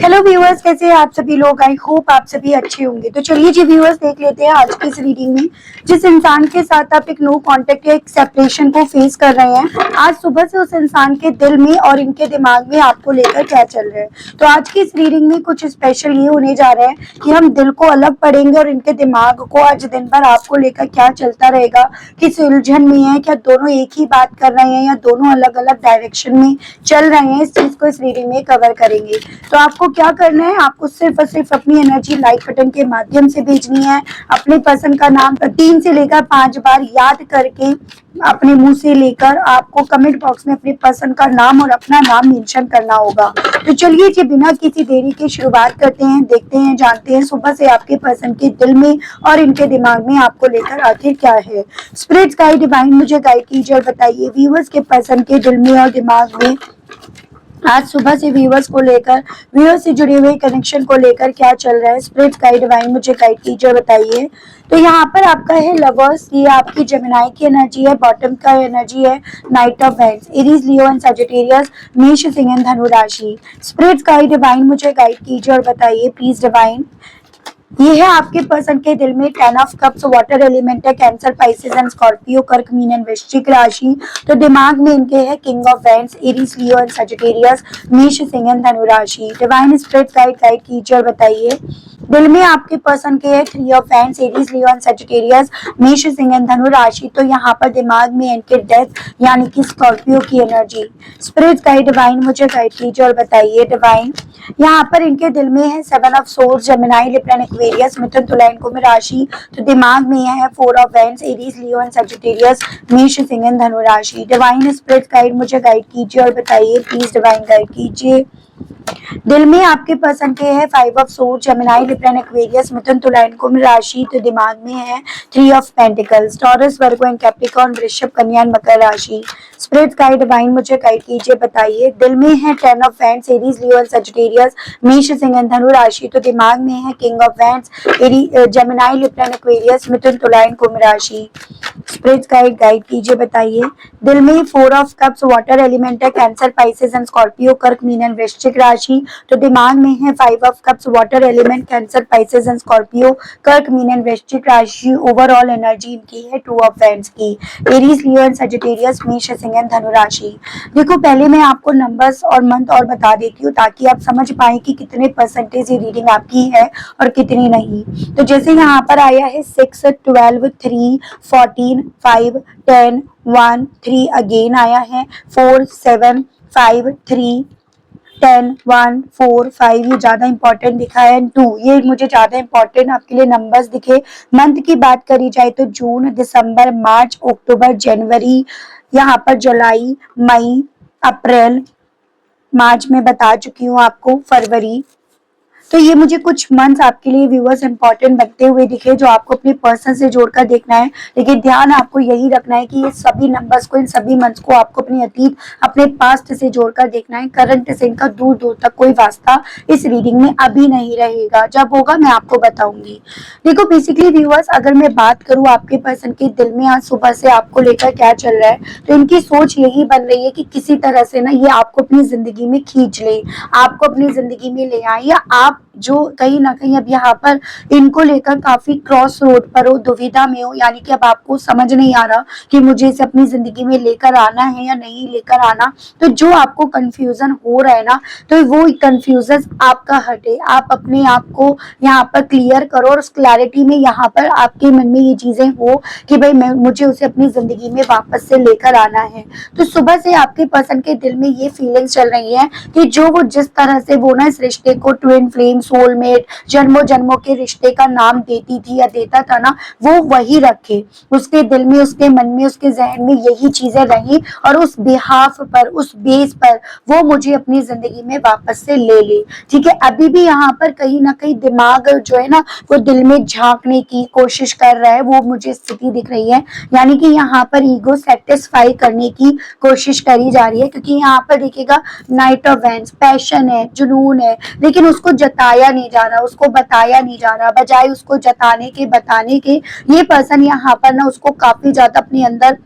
Hello viewers, कैसे हैं आप सभी लोग। आई होप आप सभी अच्छे होंगे। तो चलिए जी व्यूअर्स, देख लेते हैं आज की इस रीडिंग में जिस इंसान के साथ आप एक नो कांटेक्ट या एक सेपरेशन को फेस कर रहे हैं, आज सुबह से उस इंसान के दिल में और इनके दिमाग में आपको लेकर क्या चल रहा है। तो आज की इस रीडिंग में कुछ स्पेशल ये होने जा रहा है कि हम दिल को अलग पढ़ेंगे और इनके दिमाग को आज दिन भर आपको लेकर क्या चलता रहेगा, किस उलझन में है, क्या दोनों एक ही बात कर रहे हैं या दोनों अलग अलग डायरेक्शन में चल रहे हैं। इस चीज को इस रीडिंग में कवर करेंगे। तो आपको क्या करना है, आपको सिर्फ और सिर्फ अपनी एनर्जी लाइक बटन के माध्यम से भेजनी है। अपने पसंद का नाम 3 से लेकर 5 बार याद करके अपने मुंह से लेकर आपको कमेंट बॉक्स में अपने पसंद का नाम और अपना नाम मेंशन करना होगा। तो चलिए जी बिना किसी देरी के शुरुआत करते हैं, देखते हैं, जानते हैं सुबह से आपके पसंद के दिल में और इनके दिमाग में आपको लेकर आखिर क्या है। स्पिरिट्स गाइड डिवाइन मुझे गाइड कीजिए और बताइए व्यूअर्स के पसंद के दिल में और दिमाग में आज सुबह से व्यूअर्स को लेकर, व्यूअर्स से जुड़े हुए कनेक्शन को लेकर क्या चल रहा है। स्पिरिट गाइड डिवाइन मुझे गाइड कीजिए और बताइए। तो यहाँ पर आपका है लवर्स, ये आपकी जेमिनी की एनर्जी है, बॉटम का एनर्जी है knight of wands, Aries, Leo and Sagittarius, मेष, सिंह एंड धनु राशि। स्पिरिट गाइड डिवाइन मुझे गाइड कीजिए और बताइए प्लीज डिवाइन। ये है आपके पर्सन के दिल में 10 ऑफ कप्स, वाटर एलिमेंट है, कैंसर, पाइसेस एंड स्कॉर्पियो, कर्क, मीन एंड वृश्चिक राशि। तो दिमाग में इनके है king of wands, Aries, Leo and Sagittarius, मेष, सिंह एंड धनु राशि। डिवाइन स्पिरिट गाइड कीजिए और बताइए। दिल में आपके पर्सन के है 3 of wands, Aries, Leo and Sagittarius, मेष, सिंह एंड धनु राशि। तो यहाँ पर दिमाग में इनके डेथ यानी कि स्कॉर्पियो की एनर्जी। स्पिरिट गाइड डिवाइन मुझे गाइड कीजिए और बताइए डिवाइन। यहाँ पर इनके दिल में है 7 of swords, Gemini, Libra, Aquarius, Mithun, Tula and Kumbh राशि। तो दिमाग में है 4 of wands, Aries, Leo and Sagittarius, मेष, सिंह एंड धनु राशि। डिवाइन स्पिरिट गाइड मुझे गाइड कीजिए और बताइए प्लीज डिवाइन गाइड कीजिए। दिल में आपके पर्सन के है 5 of swords, Gemini, Libra, Aquarius, Mithun, Tula and Kumbh राशि। तो दिमाग में है 3 of pentacles, Taurus, Virgo and Capricorn, Vrishabh, Kanya and Makar राशि। स्पिरिट गाइड डिवाइन मुझे गाइड कीजिए, बताइए। दिल में है 10 of wands, Aries, Leo and Sagittarius, मेष, सिंह एंड धनु राशि। तो दिमाग में है king of wands, Gemini, Libra, Aquarius, Mithun, Tula and Kumbh राशि। स्पिरिट गाइड कीजिए, बताइए। दिल में 4 ऑफ कप्स, वाटर एलिमेंट है, कैंसर, पाइसेस एंड स्कॉर्पियो, कर्क, मीन एंड वृश्चिक राशि। तो दिमाग में है 5 of cups, water element, cancer, Pisces and Scorpio, कर्क, मीन एंड वृश्चिक राशि। ओवरऑल एनर्जी इनकी है 2 ऑफ वेंस की, एरीज, लियो एंड सजिटेरियस, मेष, सिंह एंड धनु राशि। देखो पहले मैं आपको नंबर्स और मंथ और बता देती हूँ ताकि आप समझ पाए कि कितने परसेंटेज ये रीडिंग आपकी है और कितनी नहीं। तो जैसे यहाँ पर आया है 6, 12, 3, 14, 5, 10, 1, 3 अगेन आया है, 4, 7, 5, 3, 10, 1, 4, 5 ये ज्यादा इंपॉर्टेंट दिखा है, 2 ये मुझे ज्यादा इंपॉर्टेंट आपके लिए नंबर्स दिखे। मंथ की बात करी जाए तो जून, दिसंबर, मार्च, अक्टूबर, जनवरी, यहाँ पर जुलाई, मई, अप्रैल, मार्च में बता चुकी हूँ आपको, फरवरी। तो ये मुझे कुछ मंथ्स आपके लिए व्यूअर्स इंपॉर्टेंट बनते हुए दिखे जो आपको अपने पर्सन से जोड़कर देखना है। लेकिन ध्यान आपको यही रखना है कि ये सभी नंबर्स को, इन सभी मंथ्स को आपको अपने अतीत, अपने पास्ट से जोड़कर देखना है। करंट से इनका दूर दूर तक कोई वास्ता इस रीडिंग में अभी नहीं रहेगा, जब होगा मैं आपको बताऊंगी। देखो बेसिकली व्यूअर्स, अगर मैं बात करूँ आपके पर्सन के दिल में आज सुबह से आपको लेकर क्या चल रहा है, तो इनकी सोच यही बन रही है कि किसी तरह से ना ये आपको अपनी जिंदगी में खींच ले, आपको अपनी जिंदगी में ले आए, या आप जो कहीं ना कहीं अब यहाँ पर इनको लेकर काफी क्रॉस रोड पर हो, दुविधा में हो, यानी कि अब आपको समझ नहीं आ रहा कि मुझे इसे अपनी जिंदगी में लेकर आना है या नहीं लेकर आना। तो जो आपको कंफ्यूजन हो रहा है ना, तो वो कंफ्यूजन आपका हटे, आप अपने आप को यहाँ पर क्लियर करो और उस क्लैरिटी में यहाँ पर आपके मन में ये चीजें हो कि भाई मुझे उसे अपनी जिंदगी में वापस से लेकर आना है। तो सुबह से आपके पर्सन के दिल में ये फीलिंग्स चल रही है कि जो वो जिस तरह से वो ना इस रिश्ते को ट्विन फ्लेम, सोलमेट, जन्मों जन्मों के रिश्ते का नाम देती थी या देता था ना, वो वही रखे। उसके दिल में, उसके मन में, उसके जहन में यही चीजें रही और उस बिहाफ पर, उस बेस पर वो मुझे अपनी जिंदगी में वापस से ले ले। ठीक है, अभी भी यहाँ पर कहीं ना कहीं दिमाग जो है ना वो दिल में झांकने की कोशिश कर रहा है, वो मुझे स्थिति दिख रही है। यानी कि यहाँ पर ईगो सेटिस्फाई करने की कोशिश करी जा रही है, क्योंकि यहाँ पर देखिएगा नाइट ऑफ वेंस, पैशन है, जुनून है, लेकिन उसको जताया नहीं जा रहा, उसको बताया नहीं जा रहा। बजाय उसको जताने के, बताने के, ये पर्सन यहाँ पर ना उसको काफी ज्यादा अपने अंदर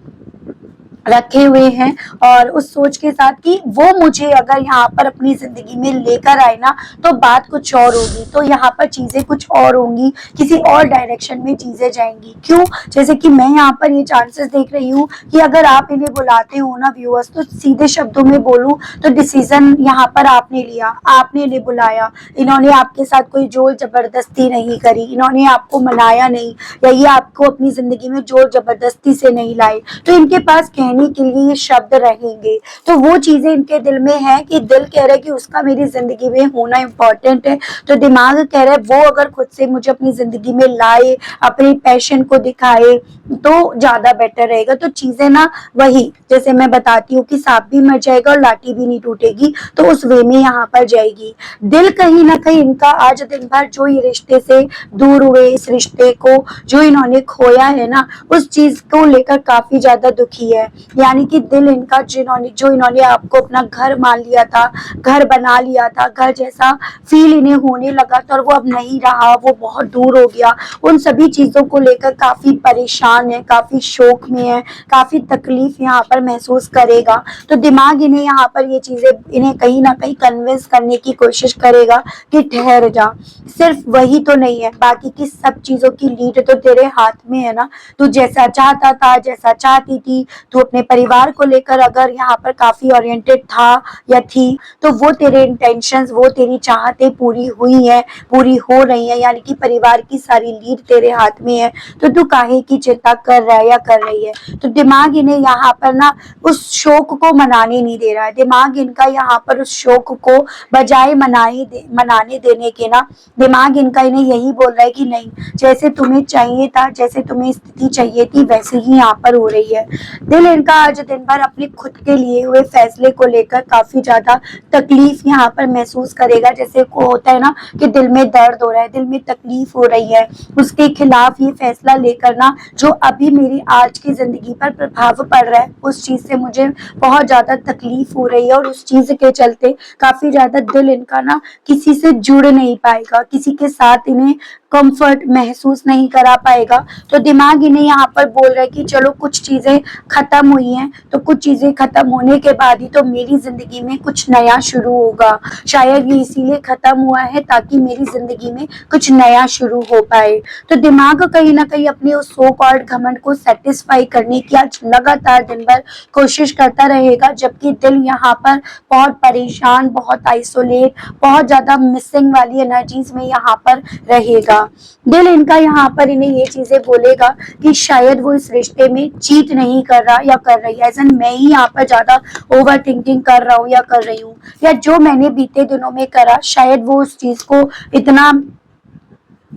रखे हुए हैं, और उस सोच के साथ कि वो मुझे अगर यहाँ पर अपनी जिंदगी में लेकर आए ना तो बात कुछ और होगी, तो यहाँ पर चीजें कुछ और होंगी, किसी और डायरेक्शन में चीजें जाएंगी। क्यों? जैसे कि मैं यहाँ पर ये चांसेस देख रही हूँ कि अगर आप इन्हें बुलाते हो ना व्यूअर्स, तो सीधे शब्दों में बोलूं तो डिसीजन यहाँ पर आपने लिया, आपने इन्हें बुलाया, इन्होंने आपके साथ कोई जोर जबरदस्ती नहीं करी, इन्होंने आपको मनाया नहीं, या ये आपको अपनी जिंदगी में जोर जबरदस्ती से नहीं लाए। तो इनके पास कहने के लिए ये शब्द रहेंगे, तो वो चीजें इनके दिल में है कि दिल कह रहा है कि उसका मेरी जिंदगी में होना इम्पोर्टेंट है, तो दिमाग कह रहा है वो अगर खुद से मुझे अपनी जिंदगी में लाए, अपने पैशन को दिखाए तो ज्यादा बेटर रहेगा। तो चीजें ना वही जैसे मैं बताती हूँ कि सांप भी मर जाएगा और लाठी भी नहीं टूटेगी, तो उस वे में यहाँ पर जाएगी। दिल कहीं ना कहीं इनका आज दिन भर जो ये रिश्ते से दूर हुए, इस रिश्ते को जो इन्होंने खोया है ना, उस चीज को लेकर काफी ज्यादा दुखी है। यानी कि दिल इनका जो इन्होंने आपको अपना घर मान लिया था, घर बना लिया था, घर जैसा फील इन्हें होने लगा था, और वो अब नहीं रहा, वो बहुत दूर हो गया, उन सभी चीजों को लेकर काफी परेशान है, काफी शोक में है, काफी तकलीफ यहाँ पर महसूस करेगा। तो दिमाग इन्हें यहाँ पर ये चीजें इन्हें कहीं ना कहीं कन्विंस करने की कोशिश करेगा कि ठहर जा। सिर्फ वही तो नहीं है, बाकी की सब चीजों की लीड तो तेरे हाथ में है ना। तू जैसा चाहता था, जैसा चाहती थी, तू अपने परिवार को लेकर अगर यहाँ पर काफी ओरिएंटेड था या थी, तो वो तेरे इंटेंशंस, वो तेरी चाहतें पूरी हुई है, पूरी हो रही है, यानी कि परिवार की सारी लीड तेरे हाथ में है। तो तू काहे की चिंता कर रहा है या कर रही है? तो दिमाग इन्हें यहाँ पर ना उस शोक को मनाने नहीं दे रहा है। दिमाग इनका यहाँ पर उस शोक को बजाय मनाने देने के ना, दिमाग इनका इन्हें यही बोल रहा है कि नहीं, जैसे तुम्हें चाहिए था, जैसे तुम्हें स्थिति चाहिए थी, वैसे ही यहाँ पर हो रही है। दिल इनका आज दिन भर अपने खुद के लिए हुए फैसले को लेकर काफी ज्यादा तकलीफ यहाँ पर महसूस करेगा। जैसे को होता है ना कि दिल में दर्द हो रहा है, दिल में तकलीफ हो रही है, उसके खिलाफ ये फैसला लेकर ना जो अभी मेरी आज की जिंदगी पर प्रभाव पड़ रहा है, उस चीज से मुझे बहुत ज्यादा तकलीफ हो रही है, और उस चीज के चलते काफी ज्यादा दिल इनका ना किसी से जुड़ नहीं पाएगा, किसी के साथ इन्हें कंफर्ट महसूस नहीं करा पाएगा। तो दिमाग इन्हें यहाँ पर बोल रहा है कि चलो कुछ चीजें खत्म हुई हैं, तो कुछ चीजें खत्म होने के बाद ही तो मेरी जिंदगी में कुछ नया शुरू होगा। शायद ये इसीलिए खत्म हुआ है ताकि मेरी जिंदगी में कुछ नया शुरू हो पाए। तो दिमाग कहीं ना कहीं अपने उस सो कॉल्ड घमंड को सेटिस्फाई करने की आज लगातार दिन भर कोशिश करता रहेगा, जबकि दिल यहाँ पर बहुत परेशान, बहुत आइसोलेट, बहुत ज्यादा मिसिंग वाली एनर्जीज में यहाँ पर रहेगा। दिल इनका यहाँ पर इन्हें ये चीजें बोलेगा कि शायद वो इस रिश्ते में चीट नहीं कर रहा या कर रही है, ऐसा मैं ही यहाँ पर ज्यादा ओवर थिंकिंग कर रहा हूँ या कर रही हूँ, या जो मैंने बीते दिनों में करा शायद वो उस चीज को इतना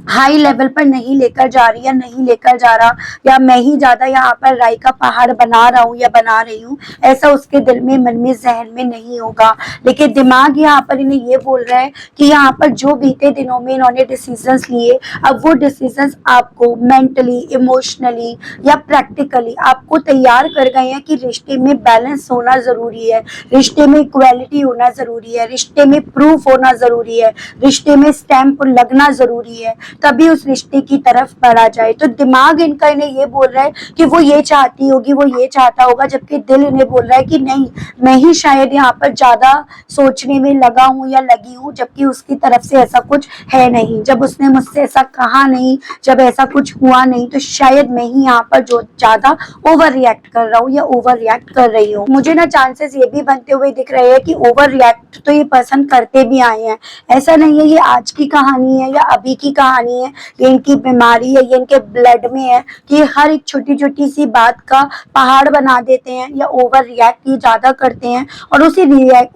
हाई लेवल पर नहीं लेकर जा रही या नहीं लेकर जा रहा, या मैं ही ज्यादा यहाँ पर राई का पहाड़ बना रहा हूँ या बना रही हूँ, ऐसा उसके दिल में, मन में, जहन में नहीं होगा। लेकिन दिमाग यहाँ पर इन्हें ये बोल रहा है कि यहाँ पर जो बीते दिनों में इन्होंने डिसीजंस लिए, अब वो डिसीजंस आपको मेंटली, इमोशनली या प्रैक्टिकली आपको तैयार कर गए हैं कि रिश्ते में बैलेंस होना जरूरी है, रिश्ते में इक्वालिटी होना जरूरी है, रिश्ते में प्रूफ होना जरूरी है, रिश्ते में स्टैंप लगना जरूरी है, तभी उस रिश्ते की तरफ बढ़ा जाए। तो दिमाग इनका इन्हें ये बोल रहा है कि वो ये चाहती होगी, वो ये चाहता होगा, जबकि दिल इन्हें बोल रहा है कि नहीं, मैं ही शायद यहाँ पर ज्यादा सोचने में लगा हूँ या लगी हूँ, जबकि उसकी तरफ से ऐसा कुछ है नहीं। जब उसने मुझसे ऐसा कहा नहीं, जब ऐसा कुछ हुआ नहीं, तो शायद मैं ही यहाँ पर जो ज्यादा ओवर रिएक्ट कर रहा हूँ या ओवर रिएक्ट कर रही हूँ। मुझे ना चांसेस ये भी बनते हुए दिख रहे हैं कि ओवर रिएक्ट तो ये पर्सन करते भी आए हैं, ऐसा नहीं है ये आज की कहानी है या अभी की कहानी है, ये इनकी बीमारी है, ये इनके ब्लड में है कि हर एक छोटी छोटी सी बात का पहाड़ बना देते हैं या ओवर रिएक्ट ये ज्यादा करते हैं, और उसी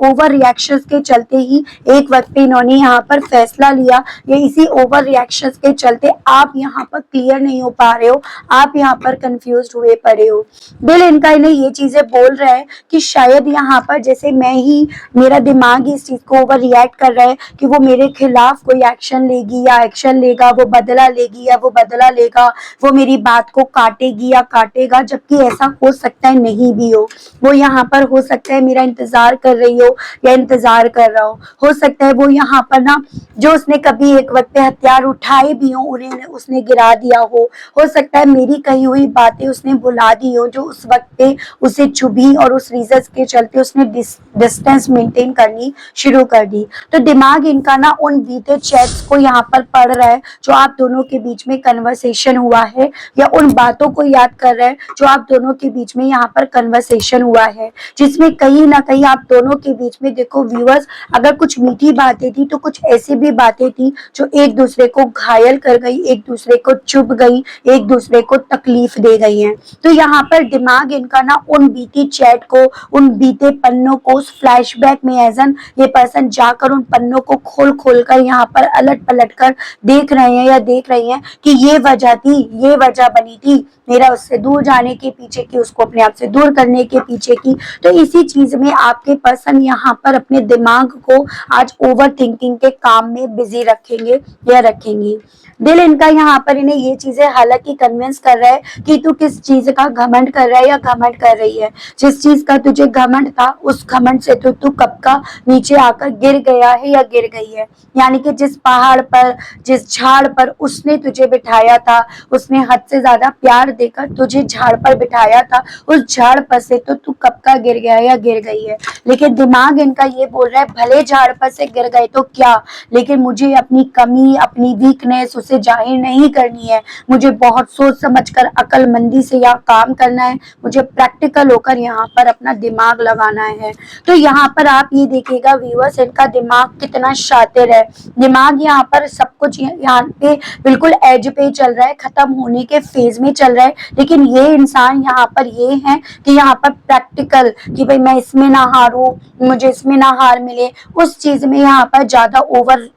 ओवर रिएक्शंस के चलते ही एक वक्त पे इन्होंने यहाँ पर फैसला लिया, ये इसी ओवर रिएक्शंस के चलते आप यहाँ पर क्लियर नहीं हो पा रहे हो, आप यहाँ पर कंफ्यूज हुए पड़े हो। दिल इनका इन्हें ये चीजें बोल रहा है कि शायद यहाँ पर जैसे मैं ही, मेरा दिमाग इस चीज को ओवर रिएक्ट कर रहा है कि वो मेरे खिलाफ कोई एक्शन लेगी या एक्शन लेगा, वो बदला लेगी या वो बदला लेगा, वो मेरी बात को काटेगी या काटेगा, जबकि ऐसा हो सकता है नहीं भी वो यहाँ पर हो सकता है मेरा इंतजार कर रही हो या इंतजार कर रहा हो सकता है वो यहाँ पर ना जो उसने कभी एक वक्त पे हथियार उठाए भी हो उन्हें उसने गिरा दिया हो सकता है मेरी कही हुई बातें उसने भुला दी हो जो उस वक्त पे उसे चुभी और उस रीजन के चलते उसने डिस्टेंस मेंटेन करनी शुरू कर दी। तो दिमाग इनका ना उन बीते चैट्स को यहाँ पर पढ़ रहा है जो आप दोनों के बीच में कन्वर्सेशन हुआ है, या उन बातों को याद कर रहा है जो आप दोनों के बीच में यहाँ पर कन्वर्सेशन हुआ है, जिसमें कहीं ना कहीं आप दोनों के बीच में देखो व्यूअर्स, अगर कुछ मीठी बातें थी तो कुछ ऐसी भी बातें थी जो एक दूसरे को घायल कर गई, एक दूसरे को चुभ गई, एक दूसरे को तकलीफ दे गई है। तो यहाँ पर दिमाग इनका ना उन बीती चैट को, उन बीते पन्नों को उस फ्लैशबैक में एजन ये पर्सन जाकर उन पन्नों को खोल खोल कर यहाँ पर अलट पलट कर देख रहे हैं या देख रही हैं कि ये वजह थी, ये वजह बनी थी मेरा उससे दूर जाने के पीछे की, उसको अपने आप से दूर करने के पीछे की। तो इसी चीज में आपके पर्सन यहाँ पर अपने दिमाग को आज ओवर थिंकिंग के काम में बिजी रखेंगे या रखेंगी। दिल इनका यहाँ पर इन्हें ये चीजें हालांकि कन्विंस कर रहा है कि तू किस चीज का घमंड कर रहा है या घमंड कर रही है, जिस चीज का तुझे घमंड था उस घमंड से तो तू कब का नीचे आकर गिर गया है या गिर गई है। यानी कि जिस पहाड़ पर, जिस झाड़ पर उसने तुझे बिठाया था, उसने हद से ज्यादा प्यार देकर तुझे झाड़ पर बिठाया था, उस झाड़ पर से तो तू कब का गिर गया या गिर गई है। लेकिन दिमाग इनका ये बोल रहा है भले झाड़ पर से गिर गए तो क्या, लेकिन मुझे अपनी कमी, अपनी वीकनेस उसे जाहिर नहीं करनी है, मुझे बहुत सोच समझकर अक्लमंदी से यहाँ काम करना है, मुझे प्रैक्टिकल होकर यहाँ पर अपना दिमाग लगाना है। तो यहाँ पर आप ये देखिएगा व्यूअर्स, इनका दिमाग कितना शातिर है। दिमाग यहाँ पर सब कुछ यहाँ पे बिल्कुल एज पे चल रहा है, खत्म होने के फेज में चल रहा है, लेकिन ये इंसान यहाँ पर ये है कि यहाँ पर प्रैक्टिकल कि भाई मैं इसमें ना हारूं, मुझे इसमें ना हार मिले, उस चीज में यहाँ पर ज्यादा ओवर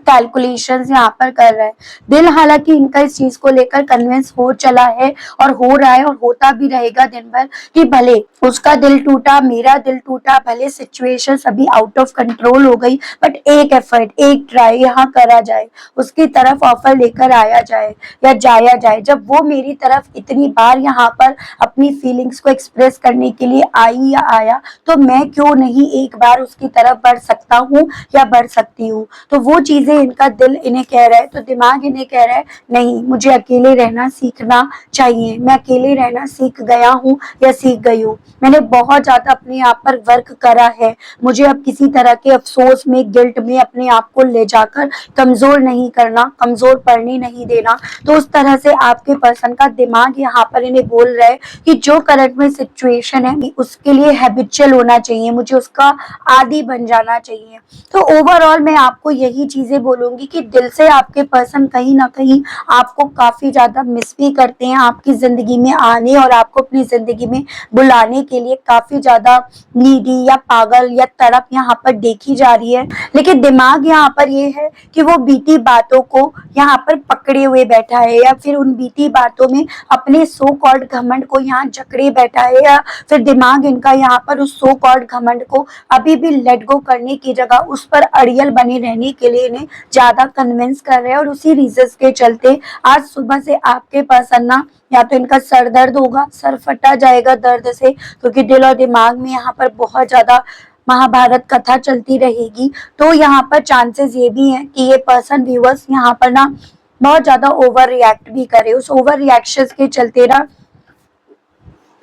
कैलकुलेशंस यहाँ पर कर रहा है। दिल हालांकि इनका इस चीज को लेकर कन्विंस हो चला है और हो रहा है और होता भी रहेगा दिन भर कि भले उसका दिल टूटा, मेरा दिल टूटा, भले सिचुएशन अभी आउट ऑफ कंट्रोल हो गई, बट एक एफर्ट, एक ट्राई यहाँ करा जाए, उसकी तरफ ऑफर लेकर आया जाए या जाया जाए। जब वो मेरी तरफ इतनी बार यहाँ पर अपनी फीलिंग्स को एक्सप्रेस करने के लिए आई या आया, तो मैं क्यों नहीं एक बार उसकी तरफ बढ़ सकता हूँ या बढ़ सकती हूँ। तो वो चीजें इनका दिल इन्हें कह रहा है, तो दिमाग इन्हें कह रहा है नहीं, मुझे अकेले रहना सीखना चाहिए, मैं अकेले रहना सीख गया हूँ या सीख गई हूँ, मैंने बहुत ज्यादा अपने आप पर वर्क करा है, मुझे अब किसी तरह के अफसोस में, गिल्ट में अपने आप को ले जाकर कमजोर नहीं करना, कमजोर पड़ने नहीं देना। तो उस तरह से आपके पर्सन का दिमाग यहाँ पर इन्हें बोल रहा है कि जो करंट में सिचुएशन है उसके लिए हैबिचुअल होना चाहिए, मुझे उसका आदी बन जाना चाहिए। तो ओवरऑल मैं आपको यही चीजें बोलूंगी कि दिल से आपके पर्सन कहीं ना कहीं आपको काफी ज्यादा मिस भी करते हैं, आपकी जिंदगी में आने और आपको अपनी जिंदगी में बुलाने के लिए काफी ज्यादा नीडी या पागल या तड़प यहाँ पर देखी जा रही है। लेकिन दिमाग यहाँ पर ये है कि वो बीती बातों को यहाँ पर पकड़े हुए बैठा है, या फिर उन बीती बातों में अपने सो कॉल्ड घमंड को यहाँ जकड़े बैठा है, या फिर दिमाग इनका यहाँ पर उस सो कॉल्ड घमंड को अभी भी लेट गो करने की जगह उस पर अड़ियल बने रहने के लिए इन्हें ज्यादा कन्विंस कर रहे हैं। और उसी रीजन के चलते आज सुबह से आपके पर्सन ना या तो इनका सर दर्द होगा, सर फटा जाएगा दर्द से, क्योंकि दिल और दिमाग में यहाँ पर बहुत ज्यादा महाभारत कथा चलती रहेगी। तो यहाँ पर चांसेस ये भी हैं कि ये पर्सन व्यूअर्स यहाँ पर ना बहुत ज्यादा ओवर रिएक्ट भी करे, उस ओवर रिएक्शन के चलते ना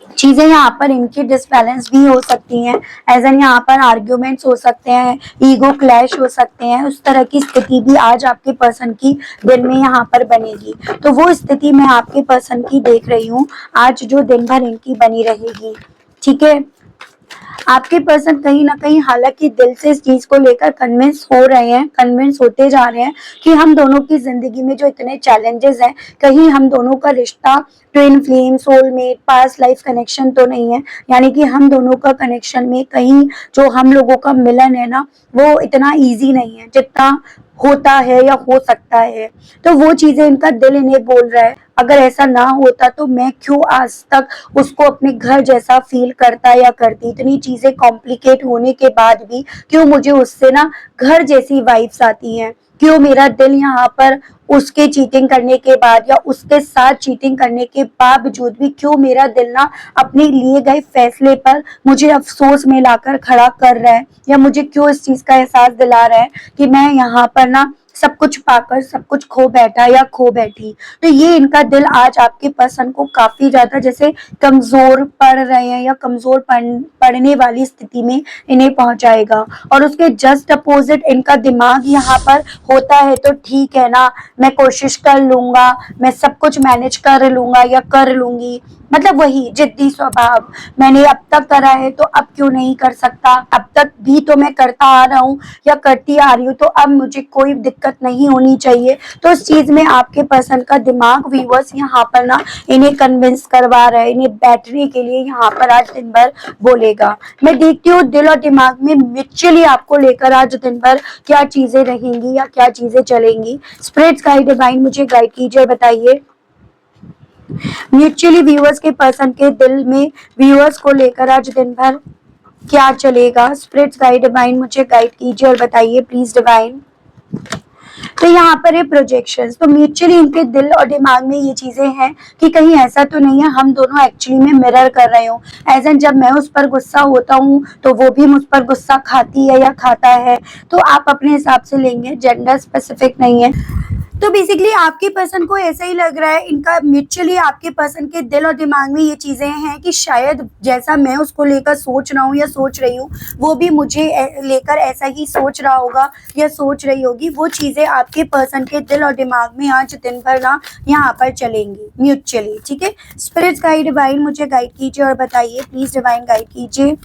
चीजें यहाँ पर इनकी डिसबैलेंस भी हो सकती हैं, एज एन यहाँ पर आर्ग्यूमेंट्स हो सकते हैं, ईगो क्लैश हो सकते हैं, उस तरह की स्थिति भी आज आपके पर्सन की दिन में यहाँ पर बनेगी। तो वो स्थिति मैं आपके पर्सन की देख रही हूँ आज जो दिन भर इनकी बनी रहेगी। ठीक है, आपके पर्सन कहीं ना कहीं हालांकि दिल से इस चीज को लेकर कन्विंस हो रहे हैं, कन्विंस होते जा रहे हैं कि हम दोनों की जिंदगी में जो इतने चैलेंजेस हैं, कहीं हम दोनों का रिश्ता twin flame, soulmate, past life connection तो नहीं है, यानी कि हम दोनों का कनेक्शन में कहीं जो हम लोगों का मिलन है ना वो इतना ईजी नहीं है जितना होता है या हो सकता है। तो वो चीजें इनका दिल इन्हें बोल रहा है, अगर ऐसा ना होता तो मैं क्यों आज तक उसको अपने घर जैसा फील करता या करती, इतनी चीजें कॉम्प्लिकेट होने के बाद भी क्यों मुझे उससे ना घर जैसी वाइब्स आती हैं। क्यों मेरा दिल यहाँ पर उसके चीटिंग करने के बाद या उसके साथ चीटिंग करने के बावजूद भी क्यों मेरा दिल ना अपने लिए गए फैसले पर मुझे अफसोस में लाकर खड़ा कर रहा है, या मुझे क्यों इस चीज का एहसास दिला रहा है कि मैं यहाँ पर ना सब कुछ पाकर सब कुछ खो बैठा या खो बैठी। तो ये इनका दिल आज आपके पर्सन को काफी ज्यादा जैसे कमजोर पड़ रहे हैं या कमजोर पड़ने वाली स्थिति में इन्हें पहुंचाएगा। और उसके जस्ट अपोजिट इनका दिमाग यहाँ पर होता है तो ठीक है ना, मैं कोशिश कर लूंगा, मैं सब कुछ मैनेज कर लूंगा या कर लूंगी, मतलब वही जिद्दी स्वभाव, मैंने अब तक करा है तो अब क्यों नहीं कर सकता, अब तक भी तो मैं करता आ रहा हूँ या करती आ रही हूँ, तो अब मुझे कोई दिक्कत नहीं होनी चाहिए। तो इस चीज में आपके पर्सन का दिमाग व्यूअर्स यहाँ पर ना इन्हें कन्विंस करवा रहा है, इन्हें बैठने के लिए यहाँ पर आज दिन भर बोलेगा। मैं देखती हूँ दिल और दिमाग में म्यूचुअली आपको लेकर आज दिन भर क्या चीजें रहेंगी या क्या चीजें चलेंगी। स्पिरिट्स गाइड डिवाइन मुझे गाइड कीजिए, बताइए म्यूचुअली व्यूअर्स के पर्सन के दिल में व्यूअर्स को लेकर आज दिन भर क्या चलेगा। स्पिरिट्स गाइड डिवाइन मुझे गाइड कीजिए और बताइए प्लीज डिवाइन। तो यहाँ पर है प्रोजेक्शंस, तो म्यूचुअली इनके दिल और दिमाग में ये चीजें हैं कि कहीं ऐसा तो नहीं है हम दोनों एक्चुअली में मिरर कर रहे हो, एज एन जब मैं उस पर गुस्सा होता हूँ तो वो भी मुझ पर गुस्सा खाती है या खाता है। तो आप अपने हिसाब से लेंगे, जेंडर स्पेसिफिक नहीं है। तो बेसिकली आपके पर्सन को ऐसा ही लग रहा है, इनका म्यूचुअली आपके पर्सन के दिल और दिमाग में ये चीजें हैं कि शायद जैसा मैं उसको लेकर सोच रहा हूँ या सोच रही हूँ वो भी मुझे लेकर ऐसा ही सोच रहा होगा या सोच रही होगी। वो चीजें आपके पर्सन के दिल और दिमाग में आज दिन भर ना यहाँ पर चलेंगी म्यूचुअली, ठीक है। स्पिरिट्स गाइड डिवाइन मुझे गाइड कीजिए और बताइए प्लीज डिवाइन गाइड कीजिए।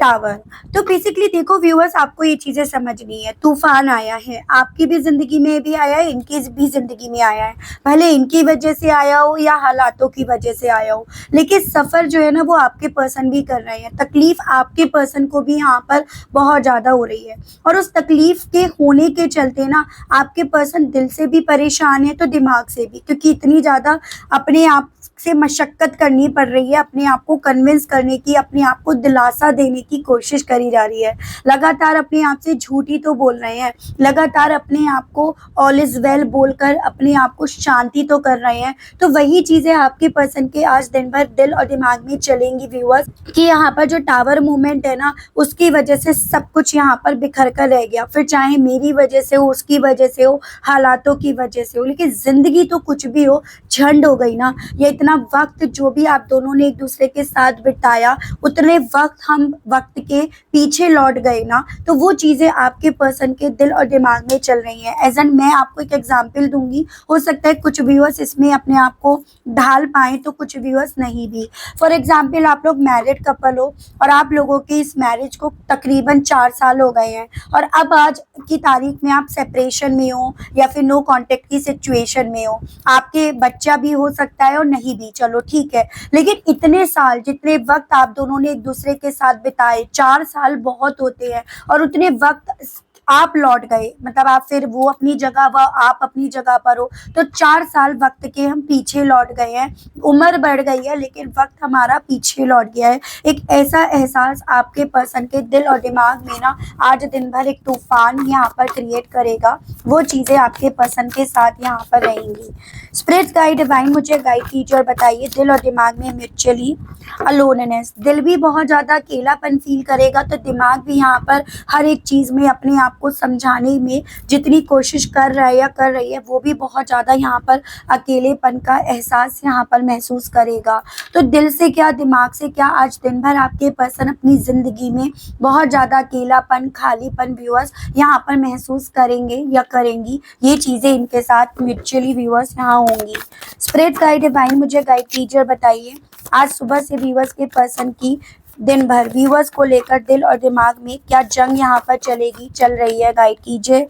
टावर, तो बेसिकली देखो व्यूअर्स आपको ये चीजें समझनी है, तूफान आया है, आपकी भी जिंदगी में भी आया है, इनकी भी जिंदगी में आया है, भले इनकी वजह से आया हो या हालातों की वजह से आया हो, लेकिन सफर जो है ना वो आपके पर्सन भी कर रहे हैं। तकलीफ आपके पर्सन को भी यहाँ पर बहुत ज्यादा हो रही है और उस तकलीफ के होने के चलते ना आपके पर्सन दिल से भी परेशान है तो दिमाग से भी, क्योंकि इतनी ज्यादा अपने आप से मशक्कत करनी पड़ रही है, अपने आप को कन्विंस करने की, अपने आप को दिलासा देने की कोशिश करी जा रही है। लगातार अपने आप से झूठी तो बोल रहे हैं, लगातार अपने आप को ऑल इज वेल बोलकर अपने आप को शांति तो कर रहे हैं। तो वही चीजें आपके पर्सन के आज दिन भर दिल और दिमाग में चलेंगी व्यूअर्स कि यहाँ पर जो टावर मूवमेंट है ना उसकी वजह से सब कुछ यहाँ पर बिखर कर रह गया, फिर चाहे मेरी वजह से हो, उसकी वजह से हो, हालातों की वजह से हो, लेकिन जिंदगी तो कुछ भी हो झंड हो गई ना। ये इतना वक्त जो भी आप दोनों ने एक दूसरे के साथ बिताया उतने वक्त हम वक्त के पीछे लौट गए ना, तो वो चीजें आपके पर्सन के दिल और दिमाग में चल रही हैं। एज एन मैं आपको एक एग्जांपल दूंगी, हो सकता है कुछ व्यूअर्स इसमें अपने आप को ढाल पाए तो कुछ व्यूअर्स नहीं भी। फॉर एग्जाम्पल आप लोग मैरिड कपल हो और आप लोगों के इस मैरिज को तकरीबन 4 साल हो गए हैं और अब आज की तारीख में आप सेपरेशन में हो या फिर नो कॉन्टेक्ट की सिचुएशन में हो, आपके बच्चा भी हो सकता है और नहीं भी, चलो ठीक है, लेकिन इतने साल जितने वक्त आप दोनों ने एक दूसरे के साथ बिताए, 4 साल बहुत होते हैं, और उतने वक्त आप लौट गए, मतलब आप फिर वो अपनी जगह व आप अपनी जगह पर हो, तो 4 साल वक्त के हम पीछे लौट गए हैं। उम्र बढ़ गई है लेकिन वक्त हमारा पीछे लौट गया है। एक ऐसा एहसास आपके पर्सन के दिल और दिमाग में ना आज दिन भर एक तूफान यहाँ पर क्रिएट करेगा, वो चीजें आपके पर्सन के साथ यहाँ पर रहेंगी। स्पिरिट्स गाइड डिवाइन मुझे गाइड कीजिए और बताइए दिल और दिमाग में म्यूचुअली अलोननेस, दिल भी बहुत ज्यादा अकेलापन फील करेगा तो दिमाग भी यहाँ पर हर एक चीज में अपने आप को समझाने में जितनी कोशिश कर रहा है या कर रही है वो भी बहुत ज्यादा यहाँ पर अकेलेपन का एहसास यहाँ पर महसूस करेगा। तो दिल से क्या दिमाग से क्या आज दिन भर आपके पर्सन अपनी जिंदगी में बहुत ज्यादा अकेलापन खालीपन व्यूअर्स यहाँ पर महसूस करेंगे या करेंगी, ये चीजें इनके साथ म्यूचुअली व्यूअर्स यहाँ होंगी। स्पिरिट गाइड डिवाइन मुझे गाइड कीजिए और बताइए आज सुबह से व्यूअर्स के पर्सन की दिन भर व्यूअर्स को लेकर दिल और दिमाग में क्या जंग यहाँ पर चल रही है, गाइड कीजिए।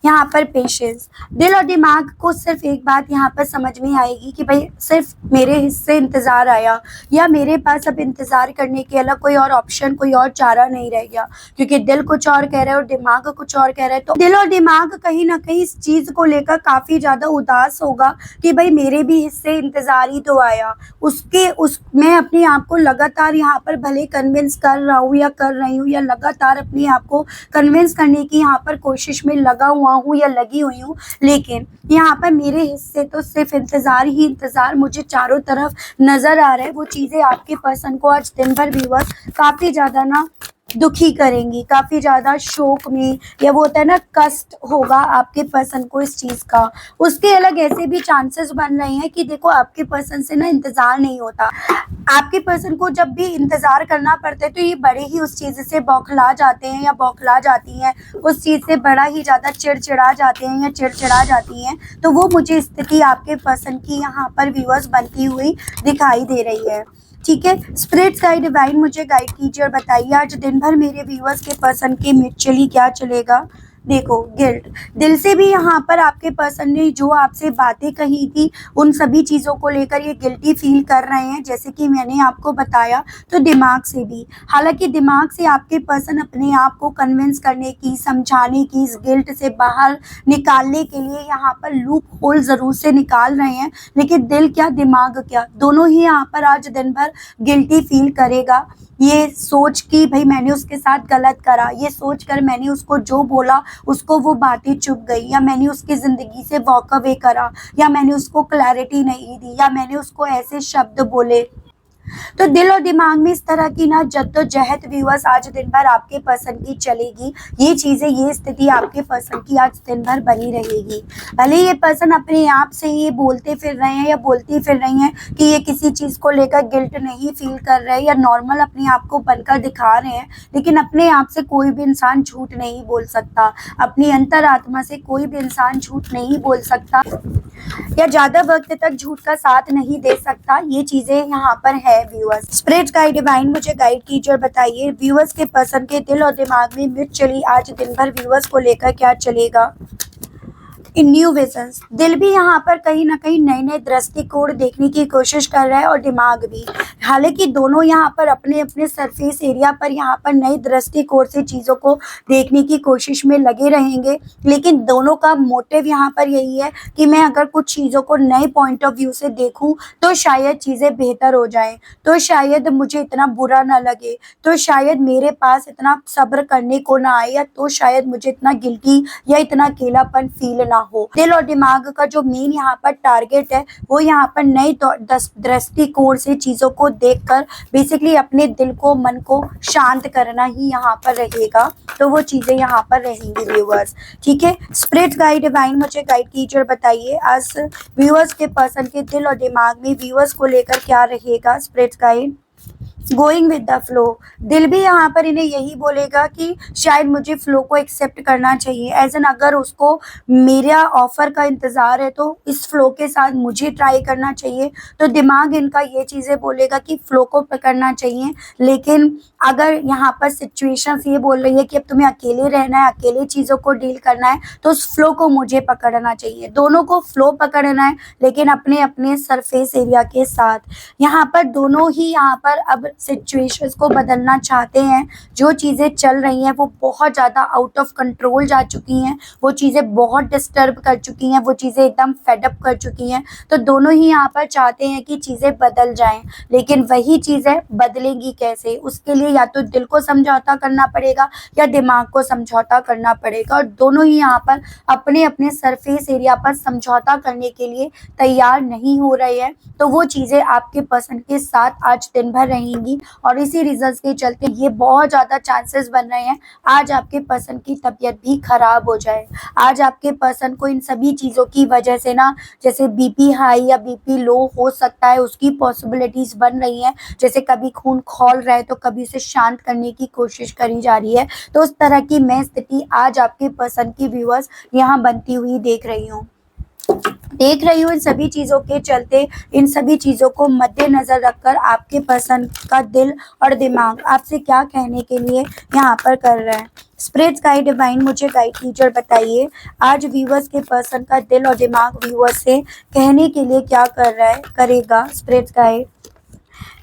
यहाँ पर पेशेंस, दिल और दिमाग को सिर्फ एक बात यहाँ पर समझ में आएगी कि भाई सिर्फ मेरे हिस्से इंतजार आया या मेरे पास अब इंतजार करने के अलावा कोई और ऑप्शन कोई और चारा नहीं रह गया, क्योंकि दिल कुछ और कह रहा है और दिमाग कुछ और कह रहा है। तो दिल और दिमाग कहीं ना कहीं इस चीज को लेकर काफी ज्यादा उदास होगा कि भाई मेरे भी हिस्से इंतजार ही तो आया, मैं अपने आप को लगातार यहाँ पर भले कन्विंस कर रहा हूँ या कर रही हूँ या लगातार अपने आप को कन्विंस करने की यहाँ पर कोशिश में लगा हुआ हूँ या लगी हुई हूँ, लेकिन यहाँ पर मेरे हिस्से तो सिर्फ इंतजार ही इंतजार मुझे चारों तरफ नजर आ रहा है। वो चीजें आपके पर्सन को आज दिन भर व्यूअर्स काफी ज्यादा ना दुखी करेंगी, काफी ज्यादा शोक में, या वो होता है ना कष्ट होगा आपके पर्सन को इस चीज का। उसके अलग ऐसे भी चांसेस बन रहे हैं कि देखो आपके पर्सन से ना इंतजार नहीं होता। आपके पर्सन को जब भी इंतजार करना पड़ता है तो ये बड़े ही उस चीज से बौखला जाते हैं या बौखला जाती हैं, उस चीज से बड़ा ही ज्यादा चिड़चिड़ा जाते हैं या चिड़चिड़ा जाती हैं। तो वो मुझे स्थिति आपके पर्सन की यहाँ पर व्यूअर्स बनती हुई दिखाई दे रही है। ठीक है, स्पिरिट्स गाइड डिवाइन मुझे गाइड कीजिए और बताइए आज दिन भर मेरे व्यूअर्स के पर्सन के म्यूचुअली क्या चलेगा। देखो, गिल्ट, दिल से भी यहाँ पर आपके पर्सन ने जो आपसे बातें कही थी उन सभी चीज़ों को लेकर ये गिल्टी फील कर रहे हैं, जैसे कि मैंने आपको बताया। तो दिमाग से भी, हालांकि दिमाग से आपके पर्सन अपने आप को कन्विंस करने की, समझाने की, इस गिल्ट से बाहर निकालने के लिए यहाँ पर लूप होल ज़रूर से निकाल रहे हैं, लेकिन दिल क्या दिमाग क्या दोनों ही यहाँ पर आज दिन भर गिल्टी फील करेगा। ये सोच कि भाई मैंने उसके साथ गलत करा, ये सोच कर मैंने उसको जो बोला उसको वो बातें चुप गई, या मैंने उसकी ज़िंदगी से वॉक अवे करा, या मैंने उसको क्लैरिटी नहीं दी, या मैंने उसको ऐसे शब्द बोले। तो दिल और दिमाग में इस तरह की ना जद्दोजहद व्यूअर्स आज दिन भर आपके पर्सन की चलेगी। ये चीज़ें, ये स्थिति आपके पर्सन की आज दिन भर बनी रहेगी। भले ये पर्सन अपने आप से ये बोलते फिर रहे हैं या बोलती फिर रही हैं कि ये किसी चीज़ को लेकर गिल्ट नहीं फील कर रहे हैं या नॉर्मल अपने आप को बनकर दिखा रहे हैं, लेकिन अपने आप से कोई भी इंसान झूठ नहीं बोल सकता। अपनी अंतरात्मा से कोई भी इंसान झूठ नहीं बोल सकता या ज़्यादा वक्त तक झूठ का साथ नहीं दे सकता। ये चीज़ें यहाँ पर है व्यूअर्स। स्पिरिट गाइड डिवाइन मुझे गाइड कीजिए और बताइए व्यूअर्स के पर्सन के दिल और दिमाग में म्यूचुअली आज दिन भर व्यूअर्स को लेकर क्या चलेगा। इन न्यू विजन्स, दिल भी यहाँ पर कहीं ना कहीं नए नए दृष्टिकोण देखने की कोशिश कर रहा है और दिमाग भी। हालांकि दोनों यहाँ पर अपने अपने सरफेस एरिया पर यहाँ पर नए दृष्टिकोण से चीज़ों को देखने की कोशिश में लगे रहेंगे, लेकिन दोनों का मोटिव यहाँ पर यही है कि मैं अगर कुछ चीज़ों को नए पॉइंट ऑफ व्यू से देखूँ तो शायद चीज़ें बेहतर हो जाएं, तो शायद मुझे इतना बुरा ना लगे, तो शायद मेरे पास इतना सब्र करने को ना आए, या तो शायद मुझे इतना गिल्टी या इतना अकेलापन फील ना हो। दिल और दिमाग का जो मेन यहाँ पर टारगेट है वो यहाँ पर नए दृष्टिकोण से चीज़ों को देखकर बेसिकली अपने दिल को, मन को शांत करना ही यहाँ पर रहेगा। तो वो चीज़ें यहाँ पर रहेंगी व्यूअर्स। ठीक है, स्पिरिट गाइड डिवाइन मुझे गाइड कीजिए और बताइए आज व्यूअर्स के पर्सन के दिल और दिमाग में व्यूअर्स को लेकर क्या रहेगा। Spirit guide, going with the flow, दिल भी यहाँ पर इन्हें यही बोलेगा कि शायद मुझे फ्लो को एक्सेप्ट करना चाहिए। एज एन अगर उसको मेरा ऑफर का इंतज़ार है तो इस फ्लो के साथ मुझे ट्राई करना चाहिए। तो दिमाग इनका ये चीज़ें बोलेगा कि फ्लो को पकड़ना चाहिए, लेकिन अगर यहाँ पर सिचुएशंस ये बोल रही है कि अब तुम्हें अकेले रहना है, अकेले चीज़ों को डील करना है, तो उस फ्लो को मुझे पकड़ना चाहिए। दोनों को फ्लो पकड़ना है, लेकिन अपने अपने सरफेस एरिया के साथ। यहाँ पर दोनों ही यहाँ पर अब सिचुएशंस को बदलना चाहते हैं। जो चीज़ें चल रही हैं वो बहुत ज़्यादा आउट ऑफ कंट्रोल जा चुकी हैं, वो चीज़ें बहुत डिस्टर्ब कर चुकी हैं, वो चीज़ें एकदम फेडअप कर चुकी हैं। तो दोनों ही यहाँ पर चाहते हैं कि चीज़ें बदल जाएं, लेकिन वही चीज़ें बदलेंगी कैसे, उसके लिए या तो दिल को समझौता करना पड़ेगा या दिमाग को समझौता करना पड़ेगा। और दोनों ही यहाँ पर अपने अपने सरफेस एरिया पर समझौता करने के लिए तैयार नहीं हो रहे हैं। तो वो चीज़ें आपके पर्सन के साथ आज दिन भर रहेंगी और इसी रिजल्ट्स के चलते ये बहुत ज़्यादा चांसेस बन रहे हैं आज आपके पर्सन की तबीयत भी खराब हो जाए। आज आपके पर्सन को इन सभी चीज़ों की वजह से ना, जैसे बीपी हाई या बीपी लो हो सकता है, उसकी पॉसिबिलिटीज़ बन रही हैं। जैसे कभी खून खौल रहा है तो कभी उसे शांत करने की कोशिश करी जा रही है। तो उस तरह की मैं स्थिति आज आपके पर्सन की व्यूअर्स यहाँ बनती हुई देख रही हूँ। इन सभी चीज़ों के चलते, इन सभी चीज़ों को मद्देनज़र रखकर आपके पर्सन का दिल और दिमाग आपसे क्या कहने के लिए यहाँ पर कर रहा है। स्पिरिट गाइड डिवाइन मुझे गाइड कीजिए और बताइए आज व्यूअर्स के पर्सन का दिल और दिमाग व्यूअर्स से कहने के लिए क्या कर रहा है, करेगा। स्पिरिट गाइड,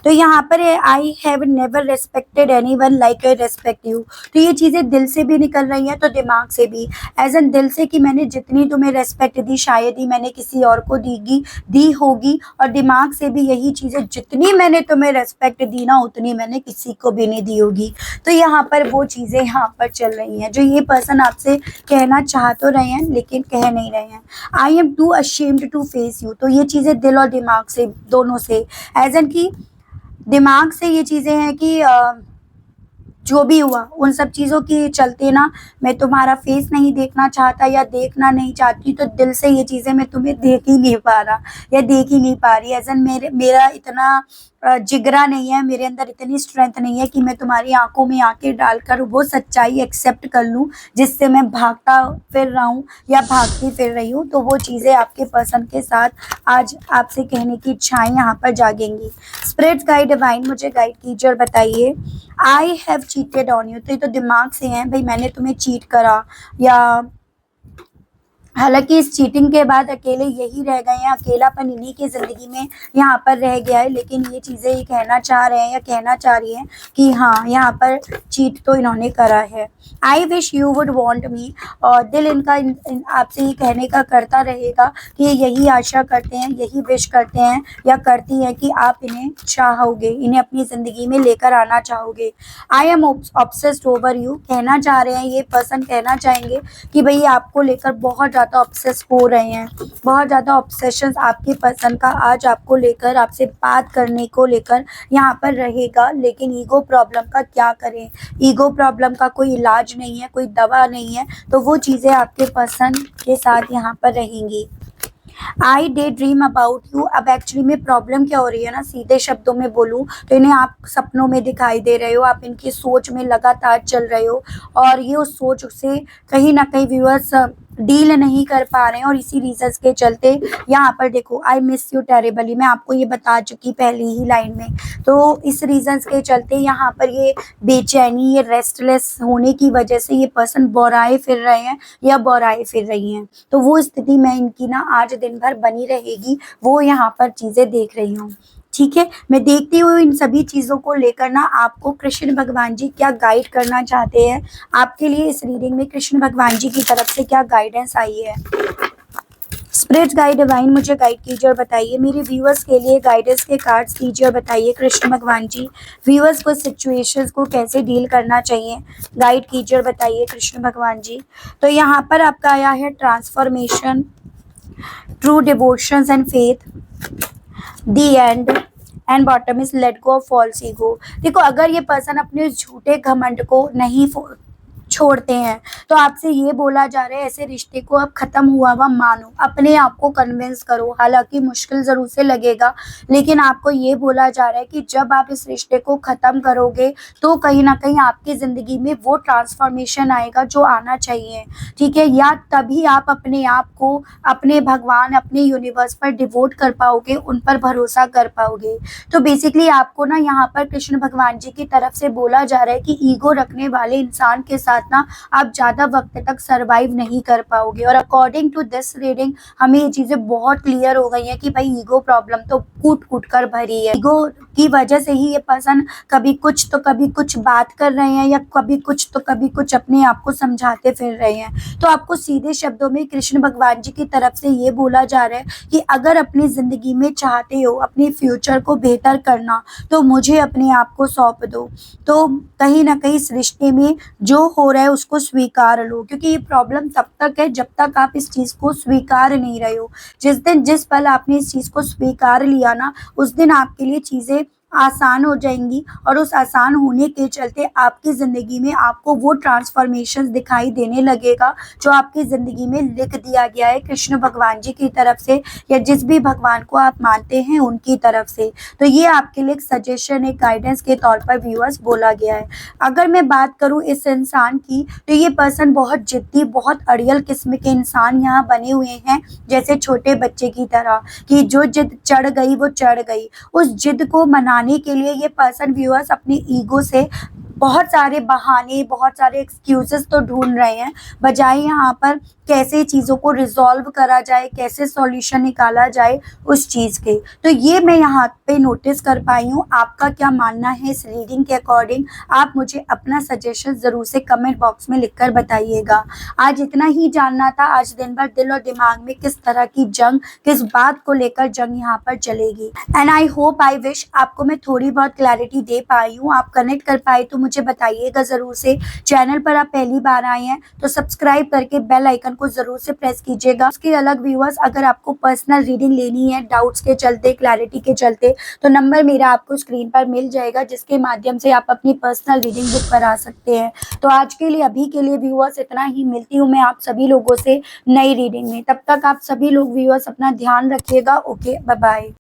तो यहाँ पर है I have never respected anyone like I respect you. तो ये चीज़ें दिल से भी निकल रही हैं तो दिमाग से भी, एज एन दिल से कि मैंने जितनी तुम्हें रेस्पेक्ट दी शायद ही मैंने किसी और को दी होगी, और दिमाग से भी यही चीज़ें जितनी मैंने तुम्हें रेस्पेक्ट दी ना उतनी मैंने किसी को भी नहीं दी होगी। तो यहाँ पर वो चीज़ें यहाँ पर चल रही हैं जो ये पर्सन आपसे कहना चाह तो रहे हैं लेकिन कह नहीं रहे हैं। I am too ashamed to face you. तो ये चीज़ें दिल और दिमाग से दोनों से, एज एन की दिमाग से ये चीज़ें हैं कि जो भी हुआ उन सब चीज़ों के चलते ना मैं तुम्हारा फेस नहीं देखना चाहता या देखना नहीं चाहती, तो दिल से ये चीज़ें मैं तुम्हें देख ही नहीं पा रहा या देख ही नहीं पा रही। एज एन मेरा इतना जिगरा नहीं है, मेरे अंदर इतनी स्ट्रेंथ नहीं है कि मैं तुम्हारी आंखों में आंखें डालकर वो सच्चाई एक्सेप्ट कर लूँ जिससे मैं भागता फिर रहा हूँ या भागती फिर रही हूँ। तो वो चीज़ें आपके पर्सन के साथ आज आपसे कहने की इच्छाएं यहाँ पर जागेंगी। स्पिरिट गाइड डिवाइन मुझे गाइड कीजिए और बताइए I have cheated on you. तो ये तो दिमाग से है भाई, मैंने तुम्हें चीट करा, या हालांकि इस चीटिंग के बाद अकेले यही रह गए हैं, अकेलापन इन्हीं की ज़िंदगी में यहाँ पर रह गया है, लेकिन ये चीज़ें ये कहना चाह रहे हैं या कहना चाह रही हैं कि हाँ यहाँ पर चीट तो इन्होंने करा है। I wish you would want me. और दिल इनका आपसे ये कहने का करता रहेगा कि यही आशा करते हैं, यही विश करते हैं या करती हैं कि आप इन्हें चाहोगे, इन्हें अपनी ज़िंदगी में लेकर आना चाहोगे। I am obsessed over you. कहना चाह रहे हैं, ये पर्सन कहना चाहेंगे कि भाई आपको लेकर बहुत ज़्यादा ऑब्सेस हो रहे हैं, बहुत ज़्यादा ऑब्सेशन आपके पर्सन का आज आपको लेकर, आपसे बात करने को लेकर यहाँ पर रहेगा। लेकिन ईगो प्रॉब्लम का क्या करें, ईगो प्रॉब्लम का कोई इलाज नहीं है, कोई दवा नहीं है, तो वो चीज़ें आपके पर्सन के साथ यहाँ पर रहेंगी। आई डे ड्रीम अबाउट यू। अब एक्चुअली में प्रॉब्लम क्या हो रही है ना, सीधे शब्दों में बोलूँ तो इन्हें आप सपनों में दिखाई दे रहे हो, आप इनकी सोच में लगातार चल रहे हो और ये उस सोच से कहीं ना कहीं व्यूअर्स डील नहीं कर पा रहे हैं, और इसी रीजंस के चलते यहाँ पर देखो आई मिस यू टेरिबली, मैं आपको ये बता चुकी पहली ही लाइन में। तो इस रीजंस के चलते यहाँ पर ये बेचैनी, ये रेस्टलेस होने की वजह से ये पर्सन बोराए फिर रहे हैं या बोराए फिर रही हैं। तो वो स्थिति में इनकी ना आज दिन भर बनी रहेगी, वो यहाँ पर चीज़ें देख रही हूँ। ठीक है, मैं देखती हूँ इन सभी चीज़ों को लेकर ना आपको कृष्ण भगवान जी क्या गाइड करना चाहते हैं आपके लिए। इस रीडिंग में कृष्ण भगवान जी की तरफ से क्या गाइडेंस आई है। स्पिरिट गाइड डिवाइन मुझे गाइड कीजिए और बताइए, मेरे व्यूअर्स के लिए गाइडेंस के कार्ड्स दीजिए और बताइए कृष्ण भगवान जी व्यूअर्स को सिचुएशंस को कैसे डील करना चाहिए, गाइड कीजिए और बताइए कृष्ण भगवान जी। तो यहाँ पर आपका आया है transformation, true devotions and faith, the end bottom is let go of false ego. देखो, अगर ये पर्सन अपने झूठे घमंड को नहीं छोड़ते हैं तो आपसे ये बोला जा रहा है ऐसे रिश्ते को अब खत्म हुआ हुआ मानो, अपने आप को कन्विंस करो। हालांकि मुश्किल जरूर से लगेगा, लेकिन आपको ये बोला जा रहा है कि जब आप इस रिश्ते को खत्म करोगे तो कहीं ना कहीं आपकी जिंदगी में वो ट्रांसफॉर्मेशन आएगा जो आना चाहिए। ठीक है, या तभी आप अपने आप को अपने भगवान, अपने यूनिवर्स पर डिवोट कर पाओगे, उन पर भरोसा कर पाओगे। तो बेसिकली आपको ना यहाँ पर कृष्ण भगवान जी की तरफ से बोला जा रहा है कि ईगो रखने वाले इंसान के साथ ना आप ज्यादा वक्त तक सरवाइव नहीं कर पाओगे। और अकॉर्डिंग टू दिस रीडिंग हमें ये चीजें बहुत क्लियर हो गई हैं कि भाई ईगो प्रॉब्लम तो कूट कूट कर भरी है। ईगो की वजह से ही ये पर्सन कभी कुछ तो कभी कुछ बात कर रहे हैं या कभी कुछ तो कभी कुछ अपने आप को समझाते फिर रहे हैं। तो आपको सीधे शब्दों में कृष्ण भगवान जी की तरफ से ये बोला जा रहा है कि अगर अपनी जिंदगी में चाहते हो अपने फ्यूचर को बेहतर करना तो मुझे अपने आप को सौंप दो। तो कहीं ना कहीं इस रिश्ते में जो हो रहा है उसको स्वीकार लो, क्योंकि ये प्रॉब्लम तब तक है जब तक आप इस चीज़ को स्वीकार नहीं रहे हो। जिस पल आपने इस चीज़ को स्वीकार लिया ना, उस दिन आपके लिए चीज़ें आसान हो जाएंगी, और उस आसान होने के चलते आपकी ज़िंदगी में आपको वो ट्रांसफॉर्मेशन दिखाई देने लगेगा जो आपकी ज़िंदगी में लिख दिया गया है कृष्ण भगवान जी की तरफ से या जिस भी भगवान को आप मानते हैं उनकी तरफ से। तो ये आपके लिए एक सजेशन, एक गाइडेंस के तौर पर व्यूअर्स बोला गया है। अगर मैं बात करूँ इस इंसान की, तो ये पर्सन बहुत जिद्दी, बहुत अड़ियल किस्म के इंसान यहाँ बने हुए हैं, जैसे छोटे बच्चे की तरह कि जो जिद चढ़ गई वो चढ़ गई। उस जिद को मनाने के लिए ये पर्सन व्यूअर्स अपने ईगो से बहुत सारे बहाने, बहुत सारे एक्सक्यूजेस तो ढूंढ रहे हैं, बजाय यहाँ पर कैसे चीज़ों को रिजॉल्व करा जाए, कैसे सॉल्यूशन निकाला जाए उस चीज़ के। तो ये मैं यहाँ पे नोटिस कर पाई हूँ। आपका क्या मानना है इस रीडिंग के अकॉर्डिंग? आप मुझे अपना सजेशन ज़रूर से कमेंट बॉक्स में लिखकर बताइएगा। आज इतना ही जानना था, आज दिन भर दिल और दिमाग में किस तरह की जंग, किस बात को लेकर जंग यहाँ पर चलेगी। And I hope, I wish आपको मैं थोड़ी बहुत क्लैरिटी दे पाई हूँ, आप कनेक्ट कर पाए तो मुझे बताइएगा ज़रूर से। चैनल पर आप पहली बार आए हैं तो सब्सक्राइब करके बेल आइकन को ज़रूर से प्रेस कीजिएगा। उसके अलग व्यूअर्स, अगर आपको पर्सनल रीडिंग लेनी है डाउट्स के चलते, क्लैरिटी के चलते, तो नंबर मेरा आपको स्क्रीन पर मिल जाएगा, जिसके माध्यम से आप अपनी पर्सनल रीडिंग बुक करा सकते हैं। तो आज के लिए, अभी के लिए व्यूअर्स इतना ही। मिलती हूँ मैं आप सभी लोगों से नई रीडिंग में। तब तक आप सभी लोग व्यूअर्स अपना ध्यान रखिएगा। Okay, bye bye.